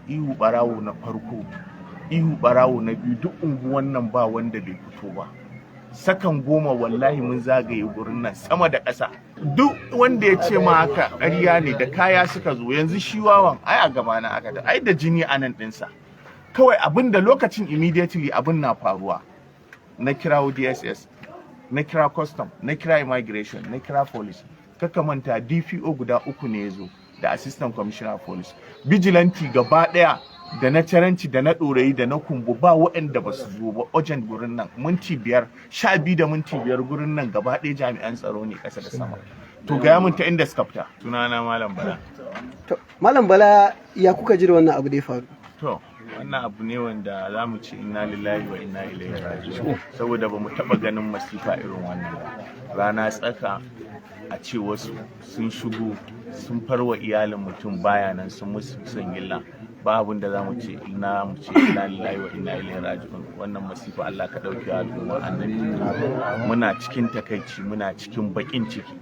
ihu barawo na farko, ihu barawo na biyu, duk unguwan nan ba wanda bai fito ba. Sakan 10 wallahi mun zagaye gurin nan sama da ƙasa. Duk wanda ya ce ma haka ƙarya ne, da kaya suka zo. Yanzu shi wawan ai a gaba na aka ai da jini a nan ɗinsa. Kawai abin da lokacin immediately abin na faruwa, na kirawo DSS, na kira custom, na kira immigration, na kira police. Kaka manta DPO guda 3 ne ya zo da assistant commissioner of police. Vigilante gaba ɗaya da na caranci da na ɗorayi da na kumbu ba waɗanda ba su zo ba. Urgent gurin nan minti 5, 12 da minti 5 gurin nan gaba ɗaya jami'an tsaro ne ƙasa da sama. To gaya mun ta inda suka fita. Sunana Malam Bala. To Malam Bala, ya kuka ji da wannan abu da ya faru? To wannan abu ne wanda za mu ce inna lillahi wa inna ilaihi raji'un, saboda ba mu taɓa ganin masifa irin wannan ba. Rana tsaka a ce wasu sun shigo sun farwa iyalin mutum baya nan sun musu son gilla. Ba abin da za mu ce inna lillahi wa inna ilaihi raji'un. Wannan masifa Allah ka dauke al'umma annabi. Muna cikin takaici, muna cikin bakin ciki,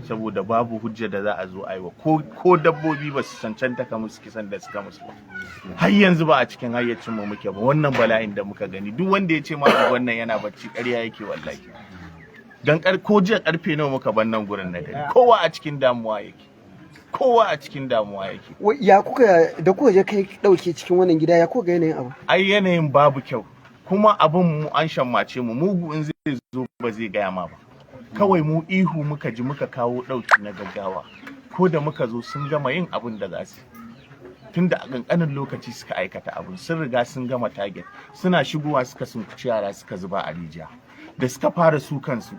saboda babu hujja da za a zo aiwa ko dabbobi ba su cancanta ka musu kisan da suka musu ba. Har yanzu ba a cikin hayyacin mu muke ba. Wannan bala'in da muka gani, duk wanda ya ce ma wannan yana bacci ƙarya yake wallahi. Dan ko jiya karfe nawa muka bar nan gurin na dare, kowa a cikin damuwa yake. Kowa a cikin damuwa yake. Ya kuka da kuka je kai dauke cikin wannan gida, ya kuka ga yanayin abu? Ai yanayin babu kyau, kuma abin mu an shammace mu, mugu in zai zo ba zai gaya ma ba. Kawai mu ihu muka ji muka kawo dauki na gaggawa. Ko da muka zo sun gama yin abin da za su. Tunda a kankanin lokaci suka aikata abin, sun riga sun gama target. Suna shigowa suka sunkuci yara suka zuba a rijiya. Da suka fara su kansu,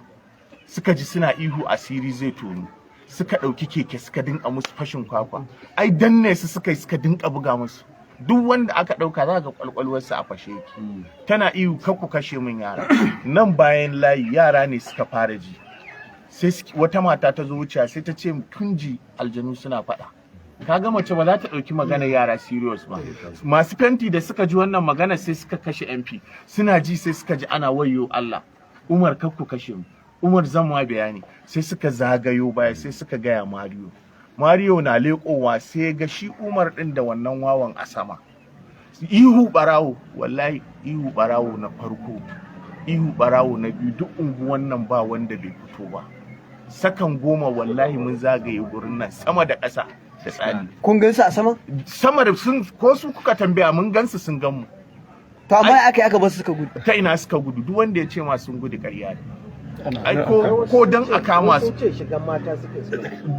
suka ji suna ihu asiri zai tonu. Suka ɗauki keke suka dinka musu fashin kwakwa. Ai danne su suka dinka buga musu. Duk wanda aka ɗauka za ga kwalkwalwarsa a fashe yake. Tana ihu kar ku kashe min yara. Nan bayan layi yara ne suka fara ji. Sai wata mata ta zo wuciya sai ta ce kunji aljanu suna faɗa. Kaga mace ba za ta ɗauki magana yara serious ba. Masu fenti da suka ji wannan magana sai suka kashe MP. Suna ji sai suka ji ana wayyo Allah. Umar kar ku kashe mu. Umar zan ma bayani. Sai suka zagayo baya sai suka gaya Mario na leƙowa sai ga shi Umar ɗin da wannan wawan a sama. Ihu barawo, wallahi ihu barawo na farko, ihu barawo na biyu, duk unguwan nan ba wanda bai fito ba. Sakan 10 wallahi mun zagaye gurin nan sama da ƙasa da tsani. Kun gansu a sama? Sama da sun, ko su kuka tambaya mun gansu sun gan mu. To amma aka basu suka gudu. Ta ina suka gudu? Duk wanda ya ce ma sun gudu ƙarya ne. Ai ko dan a kama su,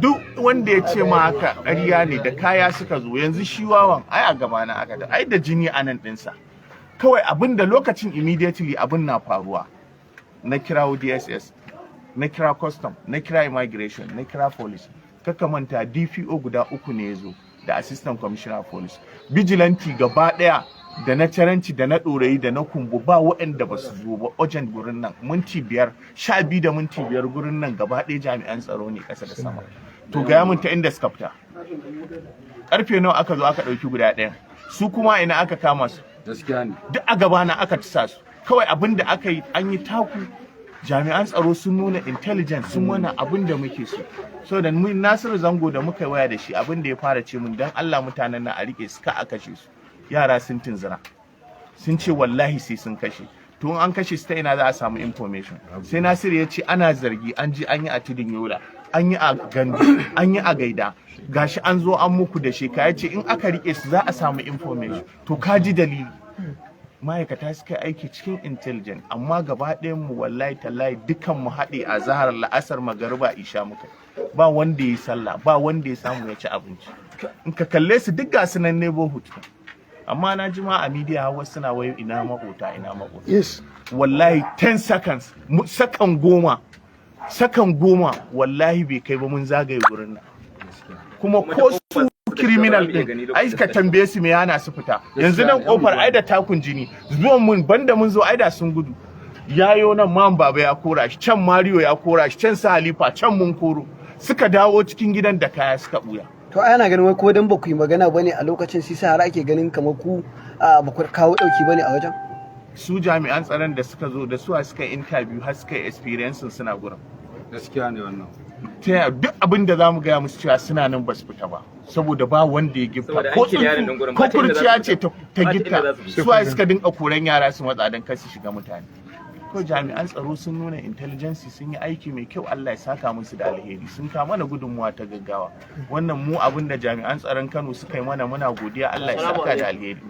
duk wanda ya ce ma haka ƙarya ne, da kaya suka zo. Yanzu shi wawan ai a gaba na aka ai da jini a nan ɗinsa. Kawai abin da lokacin immediately abin na faruwa, na kirawo DSS, na kira custom, na kira immigration, na kira police. Kaka manta DPO guda 3 ne ya zo da assistant commissioner of police. Vigilante gaba ɗaya da na caranci da na ɗorayi da na kumbu ba waɗanda ba su zo ba. Urgent gurin nan minti 5, 12 da minti 5 gurin nan gaba ɗaya jami'an tsaro ne ƙasa da sama. To gaya mun ta inda suka fita. Karfe nawa aka zo aka ɗauki guda ɗayan? Su kuma ina aka kama su? Gaskiya ne. Duk a gaba na aka tisa su. Kawai abin da aka yi, an yi taku. Jami'an tsaro sun nuna intelligence, sun mana abin da muke so da mun Nasiru Zango da muka waya da shi, abin da ya fara ce mun dan Allah mutanen nan a rike su ka a kashe su. Yara sun tunzura, sun ce wallahi sai sun kashe. To in an kashe su ta ina za a samu information? Sai Nasiru ya ce ana zargi, an ji an yi a Tudun Yola, an yi a Gandu, an yi a Gaida, gashi an zo an muku da sheka. Ya ce in aka rike su za a samu information. To ka ji dalili. Ma'aikata suka aiki cikin intelligent, amma gaba ɗayan mu wallahi tallahi dukan mu haɗe a zahar la'asar magariba isha muka. Ba wanda ya sallah, ba wanda ya samu ya ci abinci. In ka kalle su duk gasu nan neighborhood. Amma na ji ma a media hawa suna wayo ina makota. Yes. Wallahi 10 seconds, sakan 10 wallahi bai kai ba mun zagaye gurin nan. Kuma ko su criminal din ai ka tambaye su me yana su fita. Yanzu nan kofar ai da takun jini. Zuwan mun banda mun zo ai da sun gudu. Yayo nan man baba ya kora shi, can Mario ya kora shi, can sa Halifa, can mun koro. Suka dawo cikin gidan da kaya suka buya. To ana ganin wai ko dan ba ku yi magana bane a lokacin sai har ake ganin kamar ku ba ku kawo dauki bane a wajen? Su jami'an tsaron da suka zo da su suka interview har suka experience suna gurin. Gaskiya ne wannan. ta duk abin da zamu gaya musu cewa suna nan ba su fita ba saboda ba wanda ya gifta ko kurciya ce ta gifta su ai suka dinka koran yara su matsa dan kar su shiga mutane. Ko jami'an tsaro sun nuna intelligence sun yi aiki mai kyau, Allah ya saka musu da alheri, sun ka mana gudunmuwa ta gaggawa. Wannan mu abin da jami'an tsaron Kano suka yi mana muna godiya, Allah ya saka da alheri.